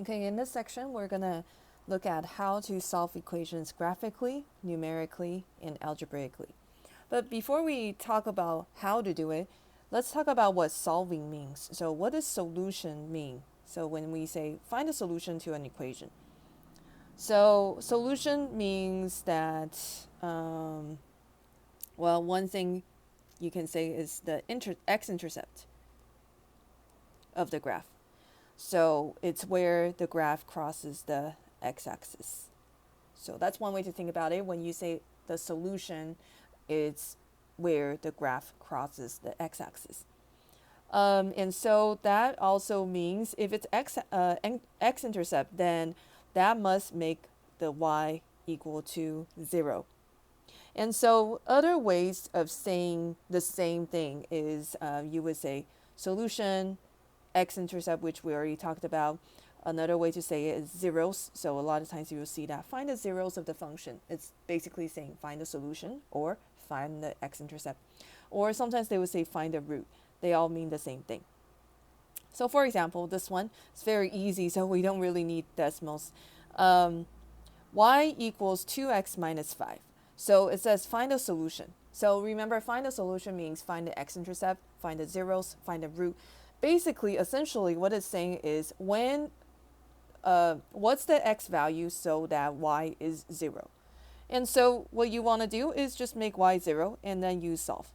Okay, in this section, we're going to look at how to solve equations graphically, numerically, and algebraically. But before we talk about how to do it, let's talk about what solving means. So what does solution mean? So when we say find a solution to an equation. So solution means that, well, one thing you can say is the x-intercept of the graph. So it's where the graph crosses the x-axis. So that's one way to think about it. When you say the solution, it's where the graph crosses the x-axis. And so that also means if it's x-intercept, then that must make the y equal to 0. And so other ways of saying the same thing is you would say solution, x-intercept, which we already talked about. Another way to say it is zeros. So a lot of times you will see that find the zeros of the function. It's basically saying find the solution or find the x-intercept. Or sometimes they would say find the root. They all mean the same thing. So for example, this one is very easy, so we don't really need decimals. Y equals 2x minus 5. So it says find a solution. So remember, find a solution means find the x-intercept, find the zeros, find the root. Basically, essentially, what it's saying is when, what's the x value so that y is 0. And so what you want to do is just make y 0 and then you solve.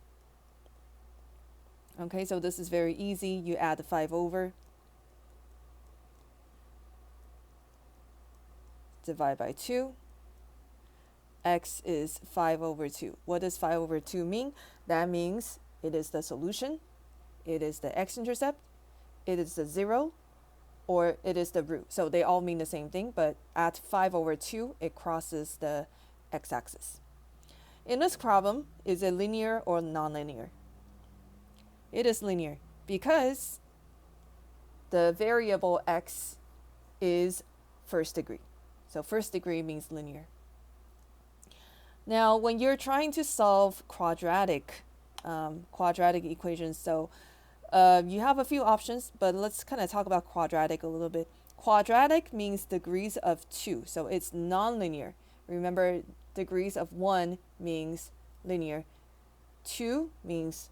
Okay, so this is very easy. You add the 5 over, divide by 2. X is 5 over 2. What does 5 over 2 mean? That means it is the solution, it is the x-intercept, it is the 0, or it is the root. So they all mean the same thing, but at 5 over 2, it crosses the x-axis. In this problem, is it linear or nonlinear? It is linear because the variable x is first degree. So first degree means linear. Now, when you're trying to solve quadratic equations, so you have a few options, but let's kind of talk about quadratic a little bit. Quadratic means degrees of 2, so it's nonlinear. Remember, degrees of 1 means linear, 2 means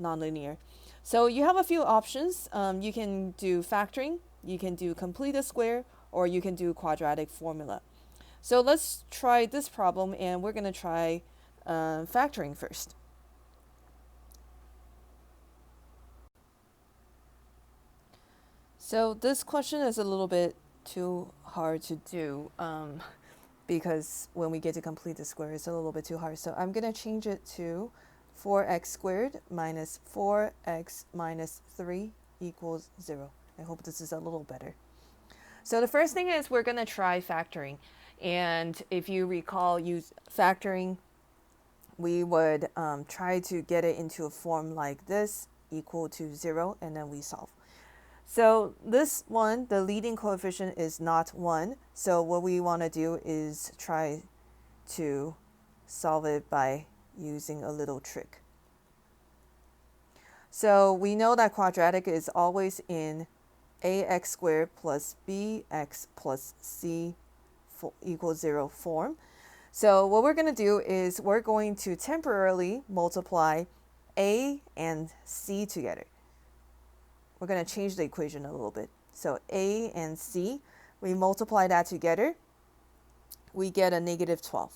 nonlinear. So you have a few options. You can do factoring, you can do complete a square, or you can do quadratic formula. So let's try this problem, and we're going to try factoring first. So this question is a little bit too hard to do because when we get to complete the square, it's a little bit too hard. So I'm going to change it to 4x squared minus 4x minus 3 equals 0. I hope this is a little better. So the first thing is we're going to try factoring. And if you recall, use factoring, we would try to get it into a form like this, equal to 0, and then we solve. So this one, the leading coefficient is not 1. So what we want to do is try to solve it by using a little trick. So we know that quadratic is always in ax squared plus bx plus c equals 0 form. So what we're going to do is we're going to temporarily multiply a and c together. We're going to change the equation a little bit. So a and c, we multiply that together, we get a negative 12.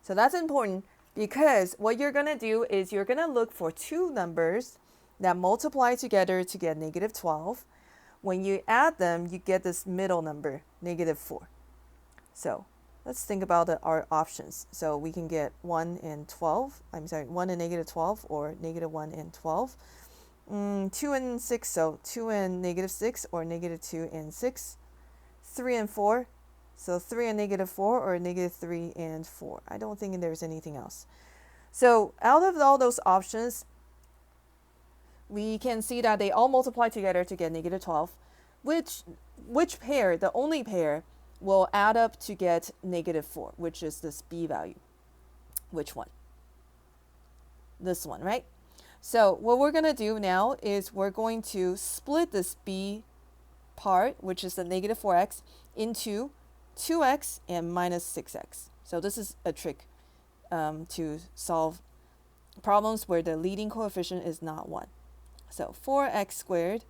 So that's important because what you're going to do is you're going to look for two numbers that multiply together to get negative 12. When you add them, you get this middle number, negative 4. So let's think about our options. So we can get 1 and 12. 1 and negative 12, or negative 1 and 12. 2 and 6, so 2 and negative 6, or negative 2 and 6. 3 and 4, so 3 and negative 4, or negative 3 and 4. I don't think there's anything else. So out of all those options, we can see that they all multiply together to get negative 12. Which pair, the only pair, will add up to get negative 4, which is this b value. Which one? This one, right? So what we're going to do now is we're going to split this b part, which is the negative 4x, into 2x and minus 6x. So this is a trick to solve problems where the leading coefficient is not 1. So 4x squared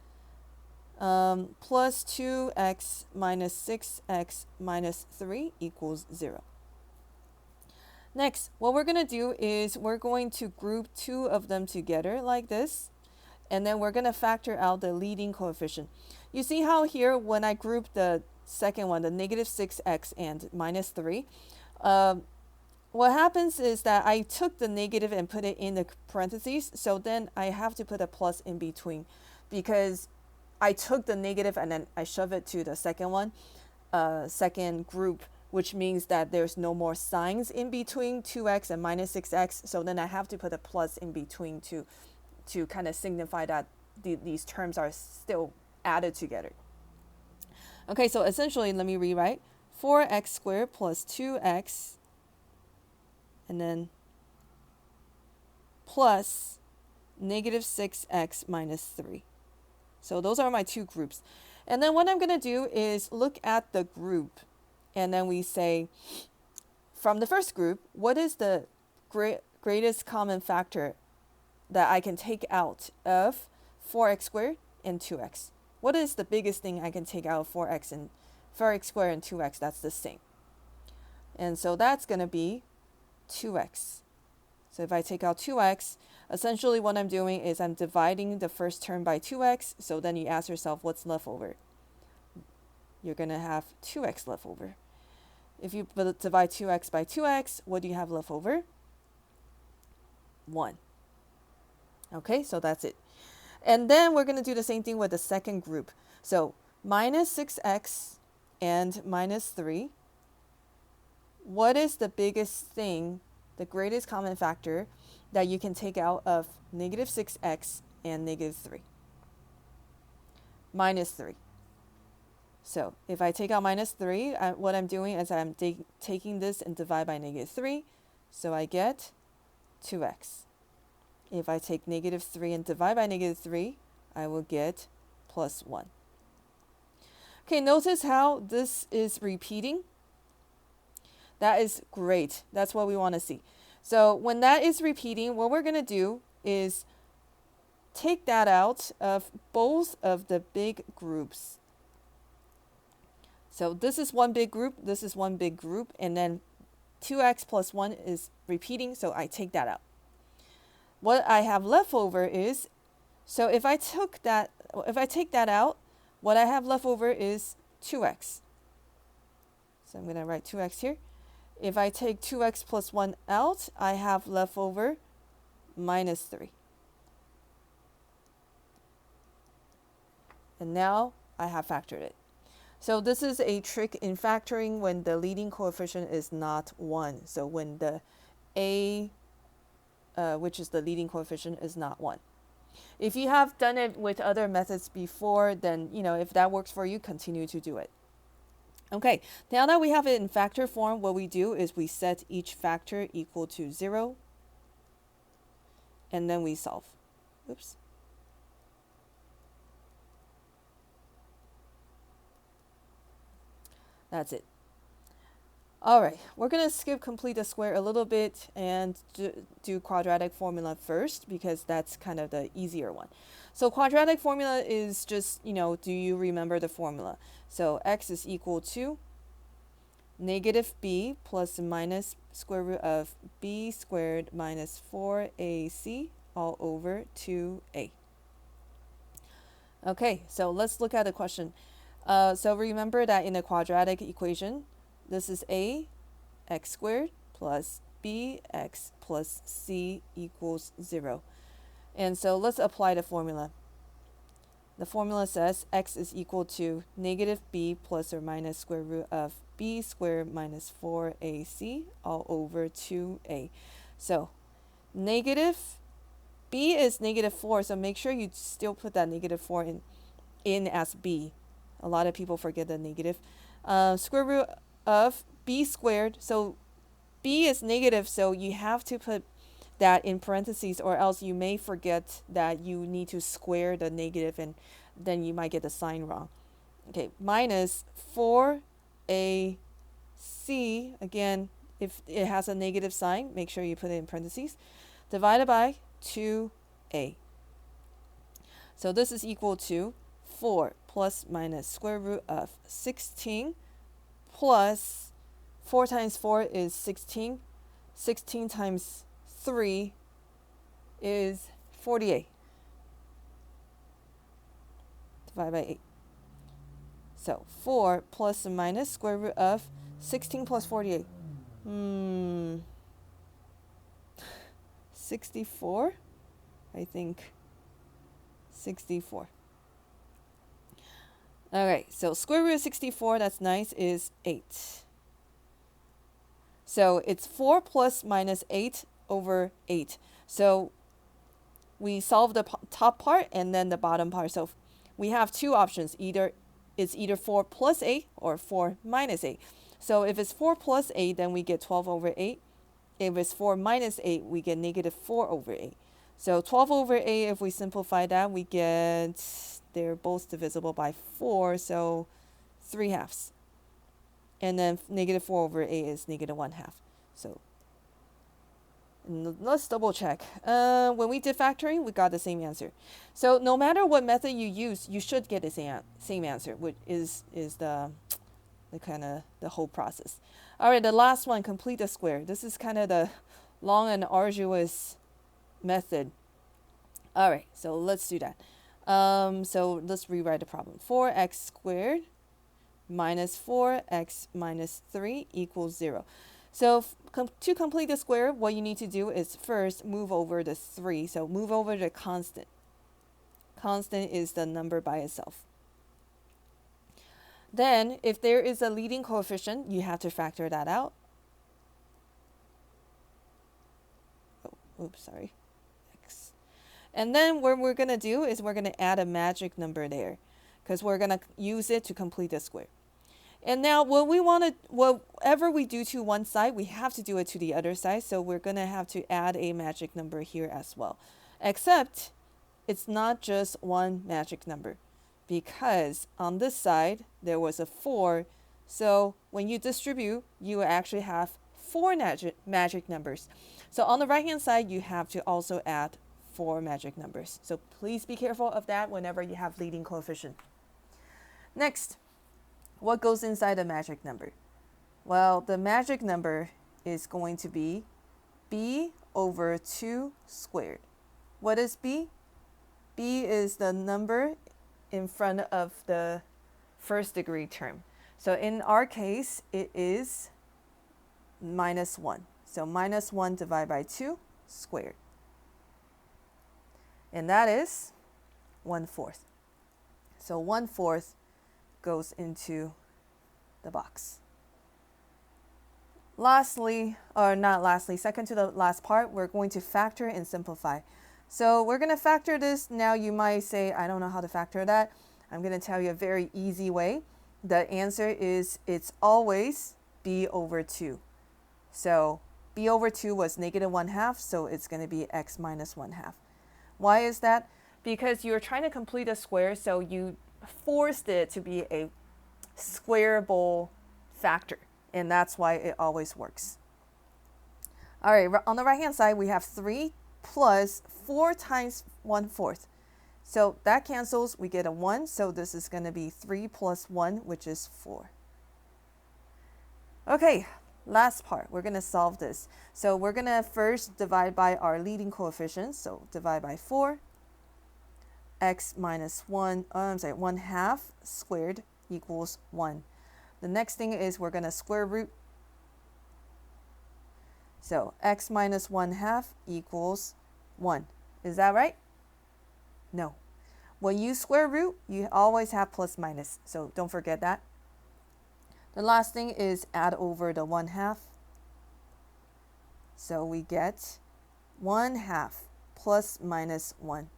plus 2x minus 6x minus 3 equals 0. Next, what we're going to do is we're going to group two of them together like this, and then we're going to factor out the leading coefficient. You see how here when I group the second one, the negative 6x and minus 3, what happens is that I took the negative and put it in the parentheses, so then I have to put a plus in between because I took the negative and then I shove it to the second one, second group, which means that there's no more signs in between 2x and minus 6x. So then I have to put a plus in between to kind of signify that these terms are still added together. Okay, so essentially, let me rewrite. 4x squared plus 2x, and then plus negative 6x minus 3. So those are my two groups. And then what I'm going to do is look at the group. And then we say, from the first group, what is the greatest common factor that I can take out of 4x squared and 2x? What is the biggest thing I can take out of 4x squared and 2x? That's the same. And so that's going to be 2x. So if I take out 2x, essentially what I'm doing is I'm dividing the first term by 2x. So then you ask yourself, what's left over? You're going to have 2x left over. If you divide 2x by 2x, what do you have left over? 1. Okay, so that's it. And then we're going to do the same thing with the second group. So minus 6x and minus 3. What is the biggest thing, the greatest common factor that you can take out of negative 6x and negative 3? Minus 3. So if I take out minus 3, what I'm doing is I'm taking this and divide by negative 3. So I get 2x. If I take negative 3 and divide by negative 3, I will get plus 1. Okay, notice how this is repeating. That is great. That's what we want to see. So when that is repeating, what we're going to do is take that out of both of the big groups. So this is one big group, this is one big group, and then 2x plus 1 is repeating, so I take that out. What I have left over is, so if I take that out, what I have left over is 2x. So I'm going to write 2x here. If I take 2x plus 1 out, I have left over minus 3. And now I have factored it. So this is a trick in factoring when the leading coefficient is not 1. So when the a, which is the leading coefficient, is not 1. If you have done it with other methods before, then, if that works for you, continue to do it. Okay, now that we have it in factor form, what we do is we set each factor equal to 0, and then we solve. Oops. That's it. All right, we're going to skip complete the square a little bit and do quadratic formula first because that's kind of the easier one. So quadratic formula is just, do you remember the formula? So x is equal to negative b plus or minus square root of b squared minus 4ac all over 2a. Okay, so let's look at the question. So remember that in the quadratic equation, this is a x squared plus bx plus c equals 0. And so let's apply the formula. The formula says x is equal to negative b plus or minus square root of b squared minus 4ac all over 2a. So negative b is negative 4, so make sure you still put that negative 4 in as b. A lot of people forget the negative. Square root of b squared. So b is negative, so you have to put that in parentheses, or else you may forget that you need to square the negative and then you might get the sign wrong. okay, minus 4ac, again, if it has a negative sign, make sure you put it in parentheses, divided by 2a. So this is equal to 4 plus minus square root of 16 plus 4 times 4 is 16. 16 times 3 is 48. Divided by 8. So 4 plus and minus square root of 16 plus 48. 64? I think 64. Alright, so square root of 64, that's nice, is 8. So it's 4 plus minus 8 over 8. So we solve the top part and then the bottom part. So we have two options. It's either 4 plus 8 or 4 minus 8. So if it's 4 plus 8, then we get 12 over 8. If it's 4 minus 8, we get negative 4 over 8. So 12 over 8, if we simplify that, we get, they're both divisible by 4, so 3/2. And then negative 4 over 8 is negative 1/2. So let's double check. When we did factoring, we got the same answer. So no matter what method you use, you should get the same answer, which is the kind of the whole process. All right, the last one, complete the square. This is kind of the long and arduous method. All right, so let's do that. So let's rewrite the problem. 4x squared minus 4x minus 3 equals 0. So to complete the square, what you need to do is first move over the 3. So move over the constant. Constant is the number by itself. Then, if there is a leading coefficient, you have to factor that out. Oh, oops, sorry. X. And then what we're going to do is we're going to add a magic number there, because we're going to use it to complete the square. And now whatever we do to one side, we have to do it to the other side. So we're going to have to add a magic number here as well. Except it's not just one magic number, because on this side there was a 4. So when you distribute, you actually have 4 magic numbers. So on the right hand side, you have to also add 4 magic numbers. So please be careful of that whenever you have leading coefficient. Next, what goes inside the magic number? Well, the magic number is going to be b over 2 squared. What is b? B is the number in front of the first degree term. So in our case, it is minus 1. So minus 1 divided by 2 squared. And that is 1/4. So 1/4 goes into the box. Lastly, or not lastly, second to the last part, we're going to factor and simplify. So we're going to factor this. Now you might say, I don't know how to factor that. I'm going to tell you a very easy way. The answer is it's always b over 2. So b over 2 was negative 1/2, so it's going to be x minus 1/2. Why is that? Because you're trying to complete a square, so you forced it to be a squareable factor, and that's why it always works. All right, on the right hand side, we have 3 plus 4 times 1/4. So that cancels, we get a 1, so this is going to be 3 plus 1, which is 4. Okay, last part, we're going to solve this. So we're going to first divide by our leading coefficients, so divide by 4. X minus 1/2 squared equals 1. The next thing is we're going to square root. So x minus 1/2 equals 1. Is that right? No. When you square root, you always have plus minus, so don't forget that. The last thing is add over the 1/2. So we get 1/2 plus minus 1.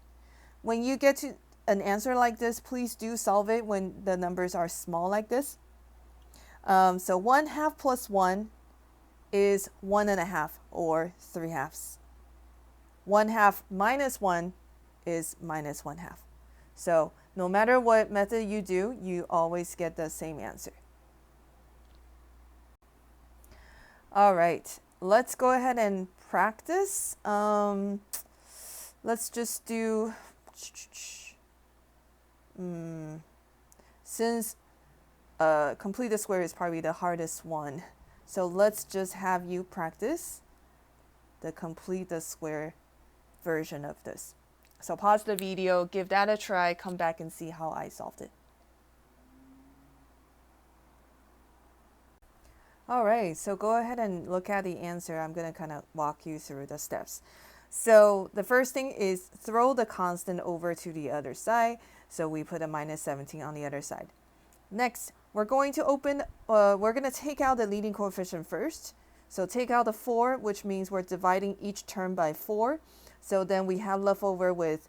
When you get to an answer like this, please do solve it when the numbers are small like this. So 1/2 plus 1 is 1.5 or 3/2. 1/2 minus 1 is minus 1/2. So No matter what method you do, you always get the same answer. All right, let's go ahead and practice. Let's just do, since complete the square is probably the hardest one. So let's just have you practice the complete the square version of this. So pause the video, give that a try, come back and see how I solved it. All right, so go ahead and look at the answer. I'm going to kind of walk you through the steps. So the first thing is throw the constant over to the other side. So we put a minus 17 on the other side. Next, we're going to take out the leading coefficient first. So take out the 4, which means we're dividing each term by 4. So then we have left over with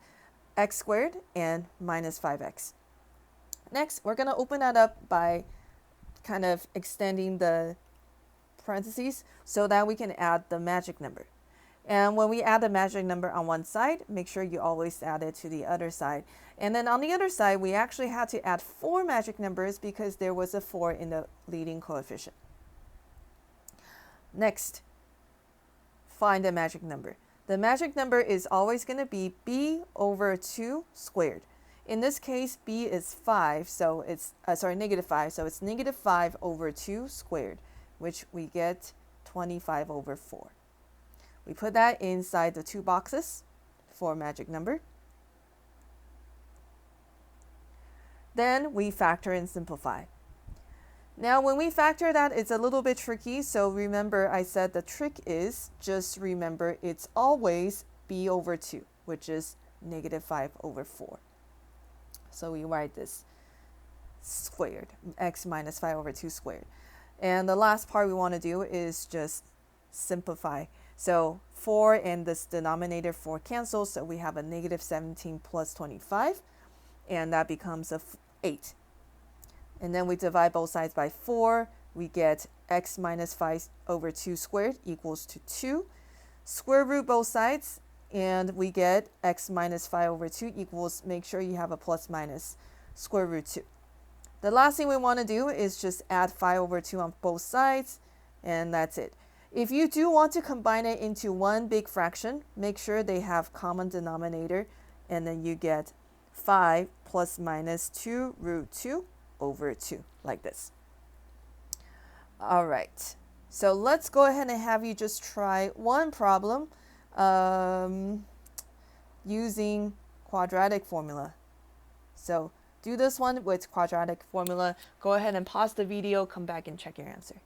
x squared and minus 5x. Next, we're going to open that up by kind of extending the parentheses so that we can add the magic number. And when we add the magic number on one side, make sure you always add it to the other side. And then on the other side, we actually had to add 4 magic numbers because there was a 4 in the leading coefficient. Next, find the magic number. The magic number is always going to be b over 2 squared. In this case, b is 5, so it's, negative 5, so it's negative 5 over 2 squared, which we get 25 over 4. We put that inside the 2 boxes for magic number. Then we factor and simplify. Now when we factor that, it's a little bit tricky, so remember I said the trick is just remember it's always b over 2, which is negative 5 over 4. So we write this squared, x minus 5 over 2 squared. And the last part we want to do is just simplify. So 4 and this denominator 4 cancels, so we have a negative 17 plus 25, and that becomes a 8. And then we divide both sides by 4, we get x minus 5 over 2 squared equals to 2. Square root both sides, and we get x minus 5 over 2 equals, make sure you have a plus minus, square root 2. The last thing we want to do is just add 5 over 2 on both sides, and that's it. If you do want to combine it into one big fraction, make sure they have common denominator, and then you get 5 plus minus 2 root 2 over 2, like this. All right, so let's go ahead and have you just try one problem using quadratic formula. So do this one with quadratic formula. Go ahead and pause the video, come back and check your answer.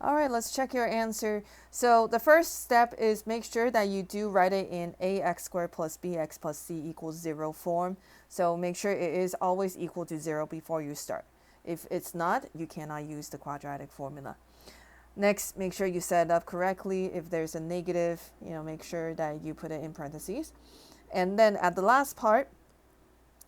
All right, let's check your answer. So the first step is make sure that you do write it in ax squared plus bx plus c equals 0 form. So make sure it is always equal to 0 before you start. If it's not, you cannot use the quadratic formula. Next, make sure you set it up correctly. If there's a negative, make sure that you put it in parentheses. And then at the last part,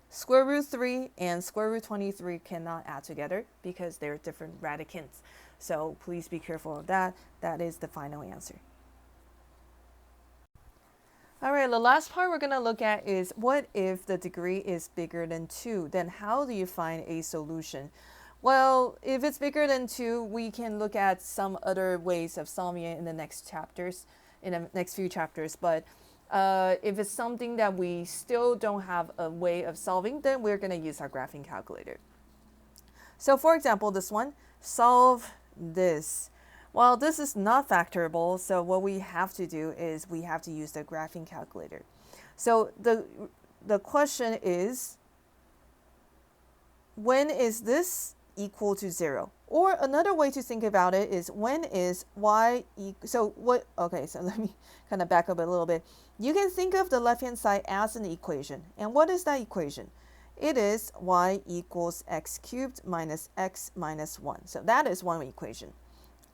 square root 3 and square root 23 cannot add together because they're different radicands. So please be careful of that. That is the final answer. All right, the last part we're going to look at is what if the degree is bigger than 2? Then how do you find a solution? Well, if it's bigger than 2, we can look at some other ways of solving it in the next chapters, in the next few chapters. But if it's something that we still don't have a way of solving, then we're going to use our graphing calculator. So for example, this one, solve this. Well, this is not factorable, so what we have to do is we have to use the graphing calculator. So the question is, when is this equal to 0? Or another way to think about it is, when is y so let me kind of back up a little bit. You can think of the left-hand side as an equation. And what is that equation? It is y equals x cubed minus x minus 1. So that is one equation.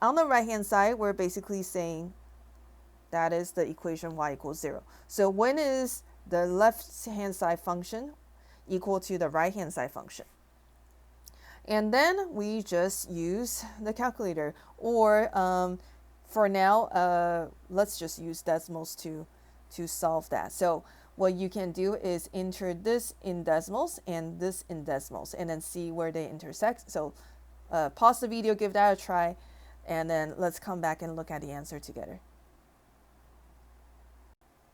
On the right-hand side, we're basically saying that is the equation y equals 0. So when is the left-hand side function equal to the right-hand side function? And then we just use the calculator. Or for now, let's just use decimals to solve that. So what you can do is enter this in decimals and this in decimals, and then see where they intersect. So pause the video, give that a try, and then let's come back and look at the answer together.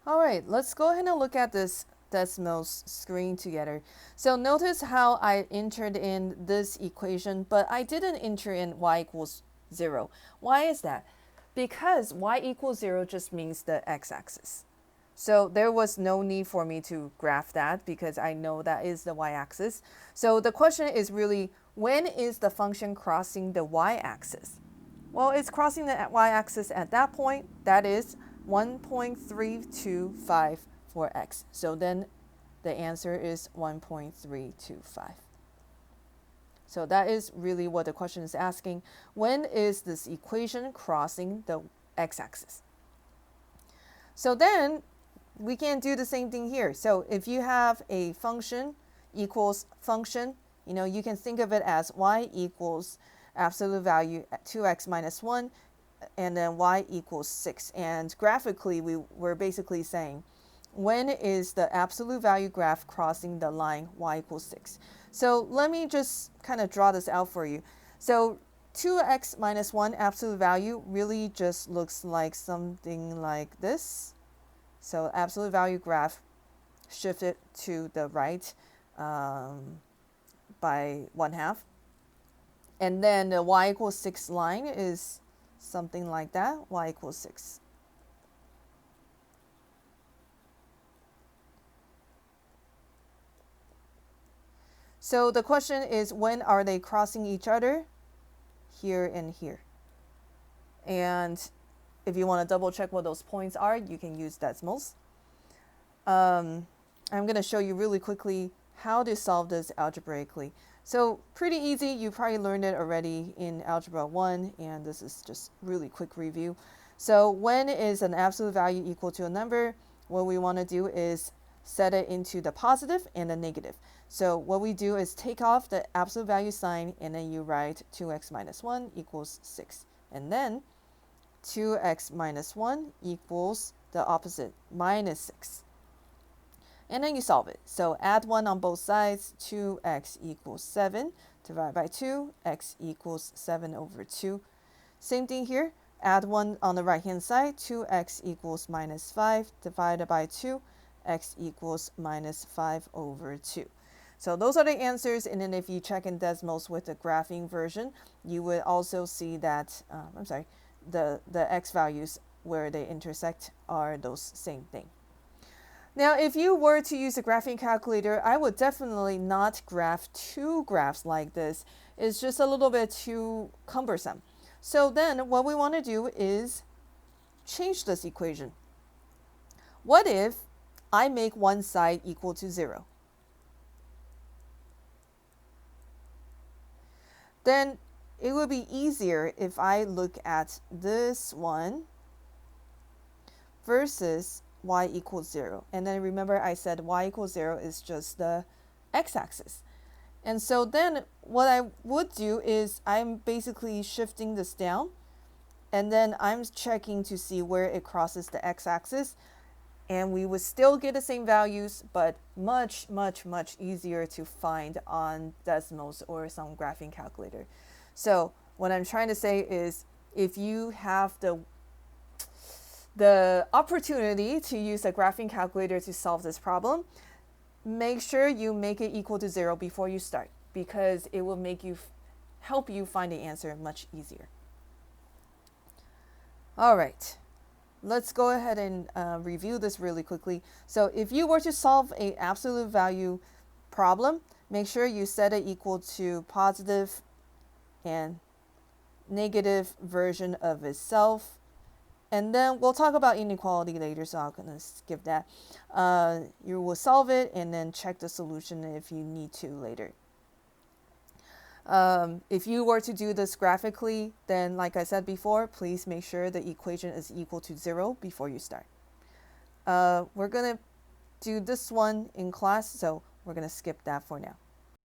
All right, let's go ahead and look at this decimals screen together. So notice how I entered in this equation, but I didn't enter in y equals 0. Why is that? Because y equals 0 just means the x-axis. So there was no need for me to graph that because I know that is the y-axis. So the question is really, when is the function crossing the y-axis? Well, it's crossing the y-axis at that point. That is 1.325 for x. So then the answer is 1.325. So that is really what the question is asking. When is this equation crossing the x-axis? So then we can do the same thing here. So if you have a function equals function, you can think of it as y equals absolute value at 2x minus 1, and then y equals 6. And graphically, we're basically saying, when is the absolute value graph crossing the line y equals 6? So let me just kind of draw this out for you. So 2x minus 1 absolute value really just looks like something like this. So absolute value graph shifted to the right by 1/2. And then the y equals 6 line is something like that, y equals 6. So the question is, when are they crossing each other? Here and here. And if you want to double check what those points are, you can use decimals. I'm going to show you really quickly how to solve this algebraically. So pretty easy. You probably learned it already in Algebra 1, and this is just really quick review. So when is an absolute value equal to a number? What we want to do is set it into the positive and the negative. So what we do is take off the absolute value sign, and then you write 2x minus 1 equals 6. And then 2x minus 1 equals the opposite, minus 6. And then you solve it. So add 1 on both sides, 2x equals 7, divided by 2, x equals 7 over 2. Same thing here, add 1 on the right hand side, 2x equals minus 5, divided by 2, x equals minus 5 over 2. So those are the answers, and then if you check in decimals with the graphing version, you would also see that, the x values where they intersect are those same thing. Now, if you were to use a graphing calculator, I would definitely not graph two graphs like this. It's just a little bit too cumbersome. So then what we want to do is change this equation. What if I make one side equal to 0? Then it would be easier if I look at this one versus y equals 0. And then remember I said y equals 0 is just the x-axis. And so then what I would do is I'm basically shifting this down, and then I'm checking to see where it crosses the x-axis, and we would still get the same values, but much, much, much easier to find on decimals or some graphing calculator. So what I'm trying to say is, if you have the opportunity to use a graphing calculator to solve this problem, make sure you make it equal to 0 before you start, because it will help you find the answer much easier. All right, let's go ahead and review this really quickly. So if you were to solve an absolute value problem, make sure you set it equal to positive and negative version of itself. And then we'll talk about inequality later, so I'm going to skip that. You will solve it and then check the solution if you need to later. If you were to do this graphically, then like I said before, please make sure the equation is equal to 0 before you start. We're going to do this one in class, so we're going to skip that for now.